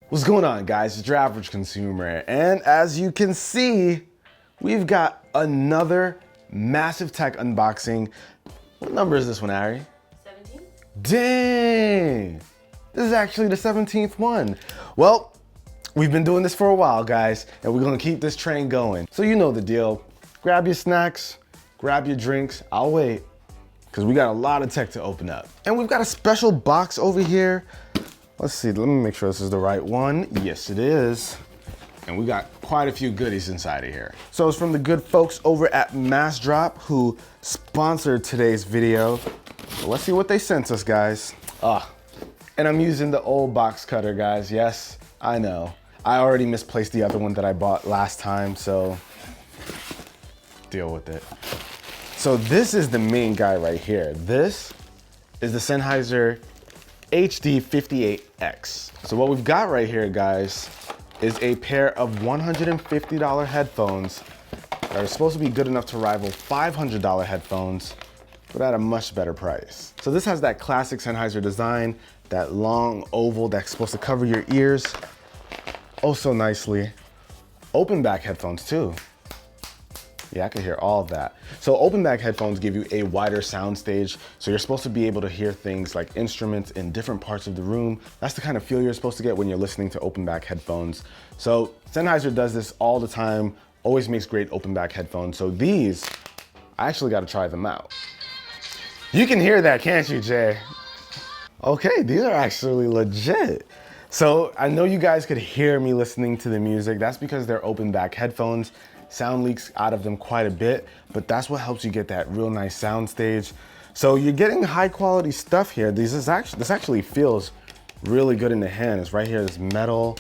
What's going on, guys? It's your average consumer, and as you can see, we've got another massive tech unboxing. What number is this one, Ari? 17? Dang! This is actually the 17th one. Well, we've been doing this for a while, guys, and we're gonna keep this train going. So you know the deal. Grab your snacks, grab your drinks. I'll wait, because we got a lot of tech to open up. And we've got a special box over here. Let's see, let me make sure this is the right one. Yes, it is. And we got quite a few goodies inside of here. So it's from the good folks over at MassDrop who sponsored today's video. So let's see what they sent us, guys. And I'm using the old box cutter, guys. Yes, I know. I already misplaced the other one that I bought last time, so deal with it. So this is the main guy right here. This is the Sennheiser HD58X. So what we've got right here, guys, is a pair of $150 headphones that are supposed to be good enough to rival $500 headphones, but at a much better price. So this has that classic Sennheiser design, that long oval that's supposed to cover your ears oh so nicely. Open back headphones too. Yeah, I can hear all of that. So open back headphones give you a wider sound stage. So you're supposed to be able to hear things like instruments in different parts of the room. That's the kind of feel you're supposed to get when you're listening to open back headphones. So Sennheiser does this all the time, always makes great open back headphones. So these, I actually got to try them out. You can hear that, can't you, Jay? Okay, these are actually legit. So I know you guys could hear me listening to the music. That's because they're open back headphones. Sound leaks out of them quite a bit, but that's what helps you get that real nice sound stage. So you're getting high quality stuff here. This actually feels really good in the hand. It's right here, this metal.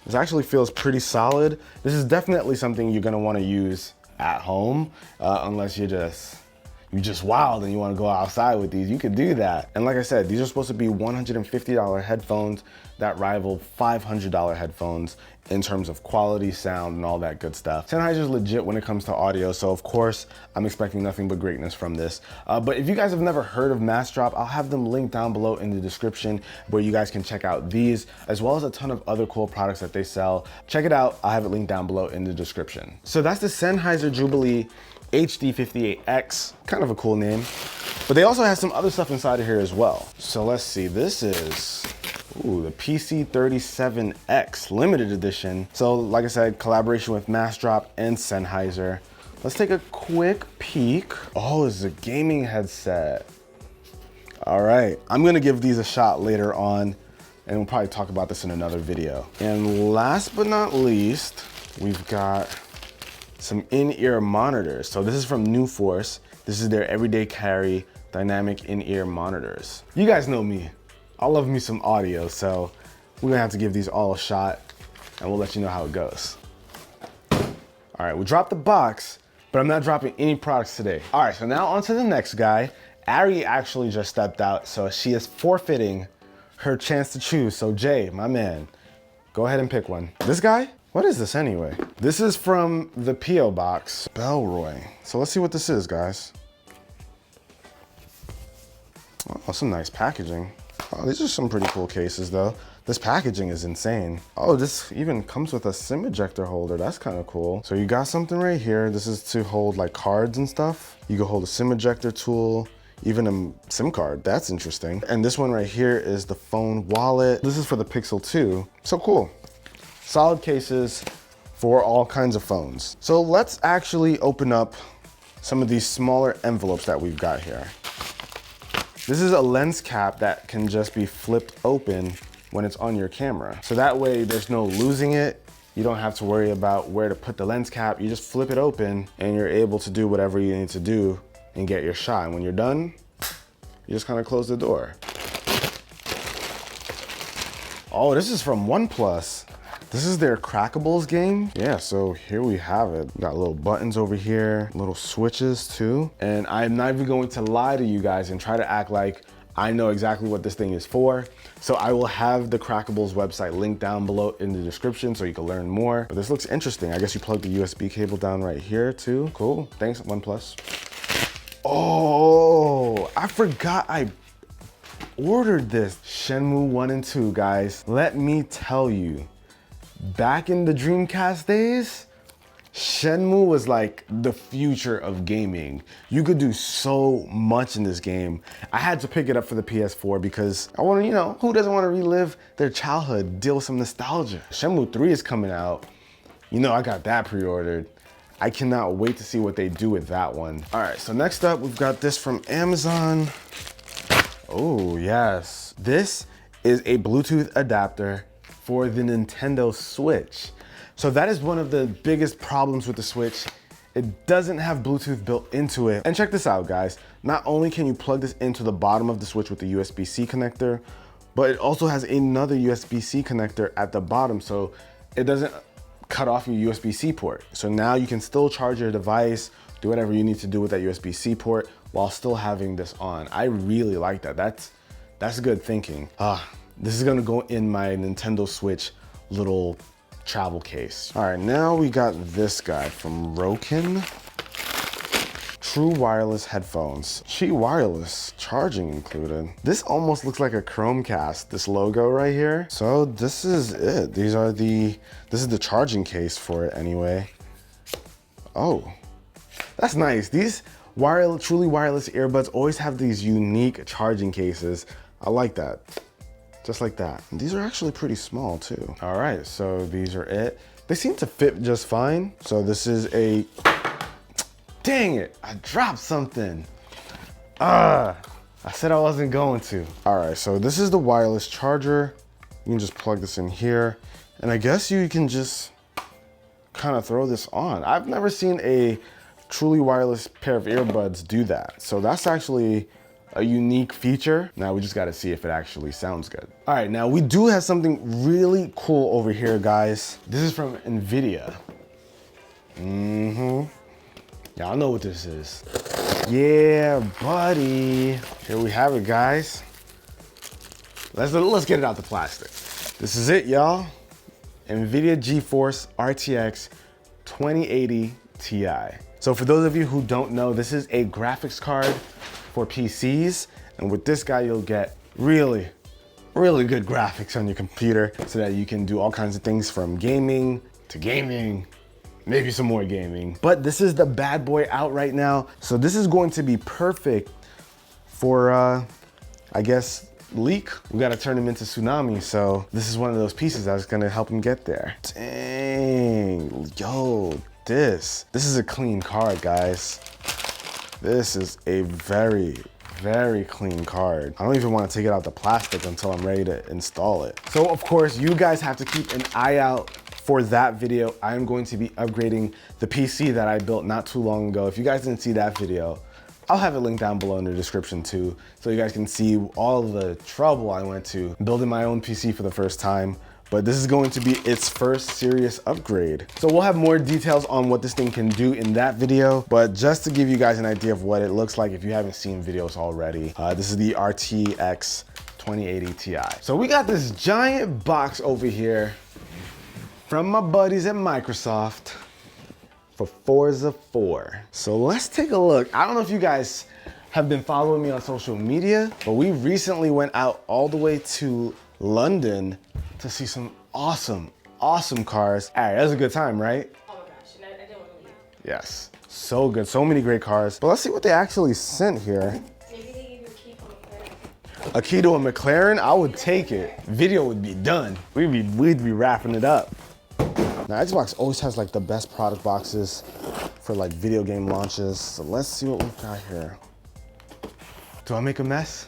This actually feels pretty solid. This is definitely something you're gonna wanna use at home, unless you're just wild and you wanna go outside with these, you could do that. And like I said, these are supposed to be $150 headphones that rival $500 headphones in terms of quality, sound, and all that good stuff. Sennheiser's legit when it comes to audio, so of course, I'm expecting nothing but greatness from this. But if you guys have never heard of MassDrop, I'll have them linked down below in the description where you guys can check out these, as well as a ton of other cool products that they sell. Check it out, I'll have it linked down below in the description. So that's the Sennheiser Jubilee HD58X, kind of a cool name. But they also have some other stuff inside of here as well. So let's see, this is, the PC37X limited edition. So like I said, collaboration with MassDrop and Sennheiser. Let's take a quick peek. Oh, it's a gaming headset. All right, I'm gonna give these a shot later on, and we'll probably talk about this in another video. And last but not least, we've got some in-ear monitors. So this is from New Force. This is their everyday carry dynamic in-ear monitors. You guys know me. I love me some audio, so we're gonna have to give these all a shot and we'll let you know how it goes. All right, we dropped the box, but I'm not dropping any products today. All right, so now on to the next guy. Ari actually just stepped out, so she is forfeiting her chance to choose. So Jay, my man, go ahead and pick one. This guy? What is this anyway? This is from the Peelbox, Bellroy. So let's see what this is, guys. Oh, some nice packaging. Oh, these are some pretty cool cases though. This packaging is insane. Oh, this even comes with a SIM ejector holder. That's kind of cool. So you got something right here. This is to hold like cards and stuff. You can hold a SIM ejector tool, even a SIM card. That's interesting. And this one right here is the phone wallet. This is for the Pixel 2. So cool. Solid cases for all kinds of phones. So let's actually open up some of these smaller envelopes that we've got here. This is a lens cap that can just be flipped open when it's on your camera. So that way there's no losing it. You don't have to worry about where to put the lens cap. You just flip it open and you're able to do whatever you need to do and get your shot. And when you're done, you just kind of close the door. Oh, this is from OnePlus. This is their Crackables game. Yeah, so here we have it. Got little buttons over here, little switches too. And I'm not even going to lie to you guys and try to act like I know exactly what this thing is for. So I will have the Crackables website linked down below in the description so you can learn more. But this looks interesting. I guess you plug the USB cable down right here too. Cool, thanks OnePlus. Oh, I forgot ordered this Shenmue 1 and 2, guys. Let me tell you, back in the Dreamcast days, Shenmue was like the future of gaming. You could do so much in this game. I had to pick it up for the PS4 because I want to, you know, who doesn't want to relive their childhood, deal with some nostalgia? Shenmue 3 is coming out. You know, I got that pre-ordered. I cannot wait to see what they do with that one. All right, so next up, we've got this from Amazon. Oh, yes. This is a Bluetooth adapter for the Nintendo Switch. So that is one of the biggest problems with the Switch. It doesn't have Bluetooth built into it. And check this out, guys. Not only can you plug this into the bottom of the Switch with the USB-C connector, but it also has another USB-C connector at the bottom, so it doesn't cut off your USB-C port. So now you can still charge your device, do whatever you need to do with that USB-C port while still having this on. I really like that. That's good thinking. This is gonna go in my Nintendo Switch little travel case. All right, now we got this guy from Rowkin. True wireless headphones. Qi wireless, charging included. This almost looks like a Chromecast, this logo right here. So this is it. This is the charging case for it anyway. Oh, that's nice. These truly wireless earbuds always have these unique charging cases. I like that. Just like that. And these are actually pretty small too. All right, so these are it. They seem to fit just fine. So this is a, dang it, I dropped something. I said I wasn't going to. All right, so this is the wireless charger. You can just plug this in here. And I guess you can just kind of throw this on. I've never seen a truly wireless pair of earbuds do that. So that's actually a unique feature. Now we just gotta see if it actually sounds good. All right, now we do have something really cool over here, guys. This is from NVIDIA. Y'all know what this is. Yeah, buddy. Here we have it, guys. Let's get it out the plastic. This is it, y'all. NVIDIA GeForce RTX 2080 Ti. So for those of you who don't know, this is a graphics card for PCs. And with this guy, you'll get really good graphics on your computer so that you can do all kinds of things from gaming to gaming, maybe some more gaming. But this is the bad boy out right now. So this is going to be perfect for, I guess, leak. We gotta turn him into tsunami. So this is one of those pieces that's gonna help him get there. Dang, yo, this is a clean card, guys. This is a very clean card. I don't even want to take it out the plastic until I'm ready to install it. So of course, you guys have to keep an eye out for that video. I am going to be upgrading the PC that I built not too long ago. If you guys didn't see that video, I'll have it linked down below in the description too, so you guys can see all the trouble I went to building my own PC for the first time. But this is going to be its first serious upgrade. So we'll have more details on what this thing can do in that video. But just to give you guys an idea of what it looks like if you haven't seen videos already, this is the RTX 2080 Ti. So we got this giant box over here from my buddies at Microsoft for Forza 4. So let's take a look. I don't know if you guys have been following me on social media, but we recently went out all the way to London to see some awesome cars. All right, that was a good time, right? Oh my gosh, and I didn't want to leave. Yes, so good, so many great cars. But let's see what they actually sent here. Maybe they gave you a key to a McLaren. A key to a McLaren, I would take it. Video would be done. We'd be wrapping it up. Now, Xbox always has like the best product boxes for like video game launches. So let's see what we've got here. Do I make a mess?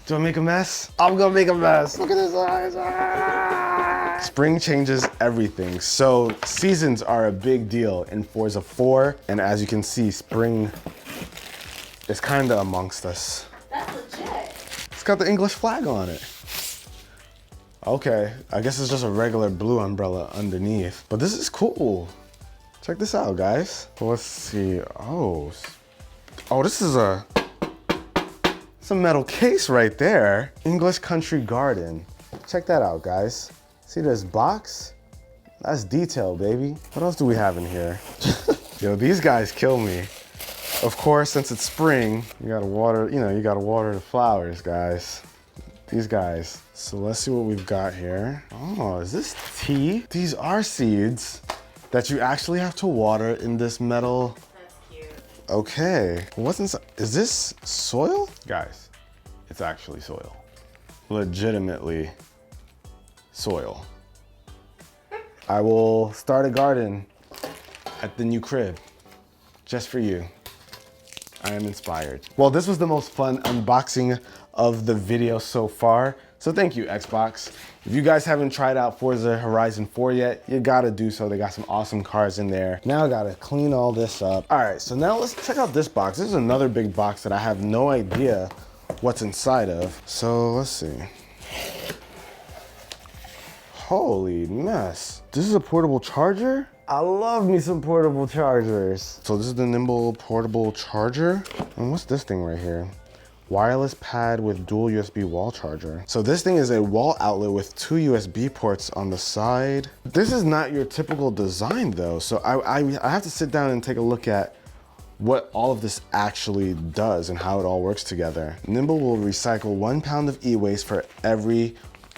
Do I make a mess? I'm gonna make a mess. Look at this eyes. Spring changes everything. So seasons are a big deal in Forza 4. And as you can see, spring is kind of amongst us. That's legit. It's got the English flag on it. Okay, I guess it's just a regular blue umbrella underneath. But this is cool. Check this out, guys. Let's see. Oh, this is it's a metal case right there. English Country Garden. Check that out, guys. See this box? That's detail, baby. What else do we have in here? Yo, these guys kill me. Of course, since it's spring, you gotta water the flowers, guys. These guys. So let's see what we've got here. Oh, is this tea? These are seeds that you actually have to water in this metal. That's cute. Okay, what's inside? Is this soil? Guys, it's actually soil. Legitimately soil. I will start a garden at the new crib just for you. I am inspired. Well, this was the most fun unboxing of the video so far. So thank you, Xbox. If you guys haven't tried out Forza Horizon 4 yet, you gotta do so. They got some awesome cars in there. Now I gotta clean all this up. All right, so now let's check out this box. This is another big box that I have no idea what's inside of. So let's see. Holy mess. This is a portable charger? I love me some portable chargers. So this is the Nimble portable charger. And what's this thing right here? Wireless pad with dual USB wall charger. So this thing is a wall outlet with 2 USB ports on the side. This is not your typical design though. So I have to sit down and take a look at what all of this actually does and how it all works together. Nimble will recycle 1 pound of e-waste for every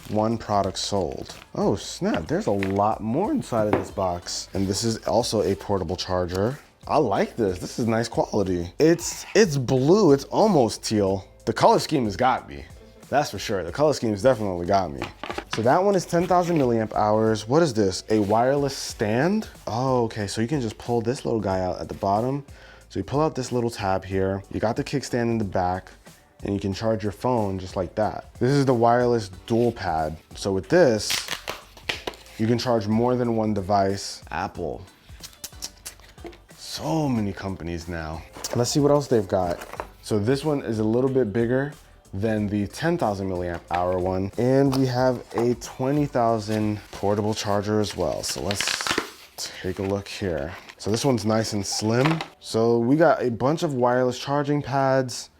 1 product sold. Oh snap, there's a lot more inside of this box. And this is also a portable charger. I like this. This is nice quality. It's blue. It's almost teal. The color scheme has got me. That's for sure. The color scheme has definitely got me. So that one is 10,000 milliamp hours. What is this? A wireless stand? Oh, okay. So you can just pull this little guy out at the bottom. So you pull out this little tab here. You got the kickstand in the back and you can charge your phone just like that. This is the wireless dual pad. So with this, you can charge more than 1 device. Apple. So many companies now. Let's see what else they've got. So this one is a little bit bigger than the 10,000 milliamp hour one. And we have a 20,000 portable charger as well. So let's take a look here. So this one's nice and slim. So we got a bunch of wireless charging pads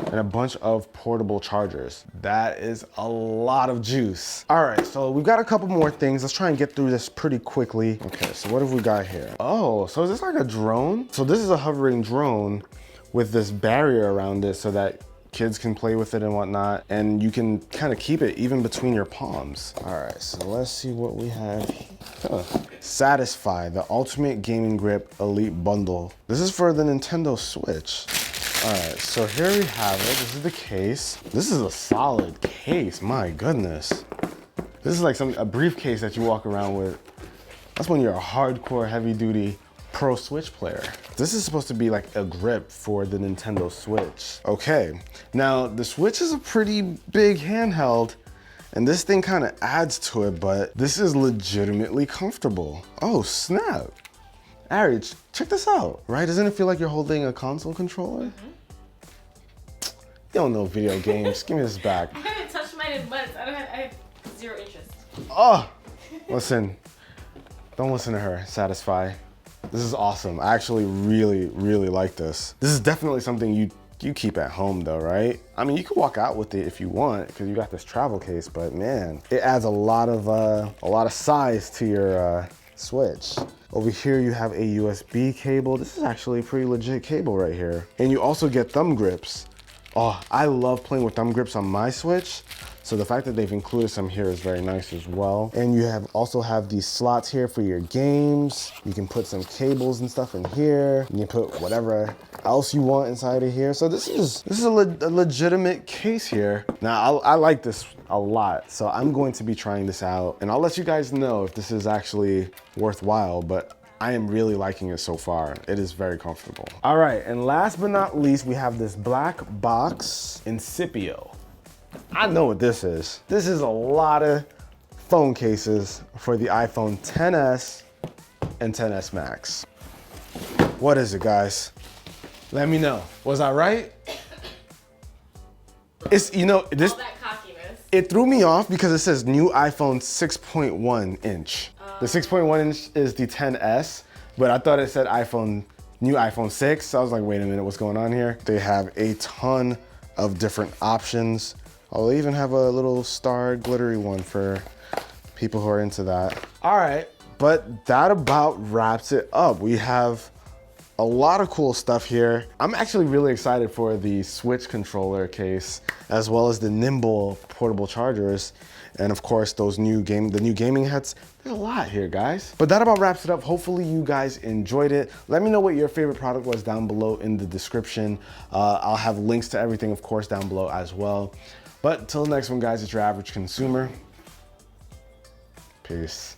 and a bunch of portable chargers. That is a lot of juice. All right, so we've got a couple more things. Let's try and get through this pretty quickly. Okay, so what have we got here? Oh, so is this like a drone? So this is a hovering drone with this barrier around it so that kids can play with it and whatnot, and you can kind of keep it even between your palms. All right, so let's see what we have here. Satisfy, the Ultimate Gaming Grip Elite Bundle. This is for the Nintendo Switch. All right, so here we have it. This is the case. This is a solid case, my goodness. This is like a briefcase that you walk around with. That's when you're a hardcore, heavy duty pro Switch player. This is supposed to be like a grip for the Nintendo Switch. Okay, now the Switch is a pretty big handheld and this thing kind of adds to it, but this is legitimately comfortable. Oh snap. Ari, check this out, right? Doesn't it feel like you're holding a console controller? You don't know video games. Give me this back. I haven't touched mine in months. I have 0 interest. Oh, listen, don't listen to her, Satisfy. This is awesome. I actually really, really like this. This is definitely something you keep at home though, right? I mean, you can walk out with it if you want because you got this travel case, but man, it adds a lot of size to your Switch. Over here, you have a USB cable. This is actually a pretty legit cable right here. And you also get thumb grips. Oh, I love playing with thumb grips on my Switch. So the fact that they've included some here is very nice as well. And you also have these slots here for your games. You can put some cables and stuff in here. You can put whatever else you want inside of here. So this is a legitimate case here. Now, I like this a lot. So I'm going to be trying this out and I'll let you guys know if this is actually worthwhile, but I am really liking it so far. It is very comfortable. All right, and last but not least, we have this black box Incipio. I know what this is. This is a lot of phone cases for the iPhone XS and XS Max. What is it, guys? Let me know. Was I right? It's, you know, this, All that cockiness. it threw me off because it says new iPhone 6.1 inch. The 6.1 inch is the XS, but I thought it said new iPhone 6. So I was like, wait a minute, what's going on here? They have a ton of different options. Oh, they even have a little star glittery one for people who are into that. All right, but that about wraps it up. We have A lot of cool stuff here. I'm actually really excited for the Switch controller case, as well as the Nimble portable chargers. And of course, the new gaming heads. There's a lot here, guys. But that about wraps it up. Hopefully you guys enjoyed it. Let me know what your favorite product was down below in the description. I'll have links to everything, of course, down below as well. But till the next one, guys, it's your average consumer. Peace.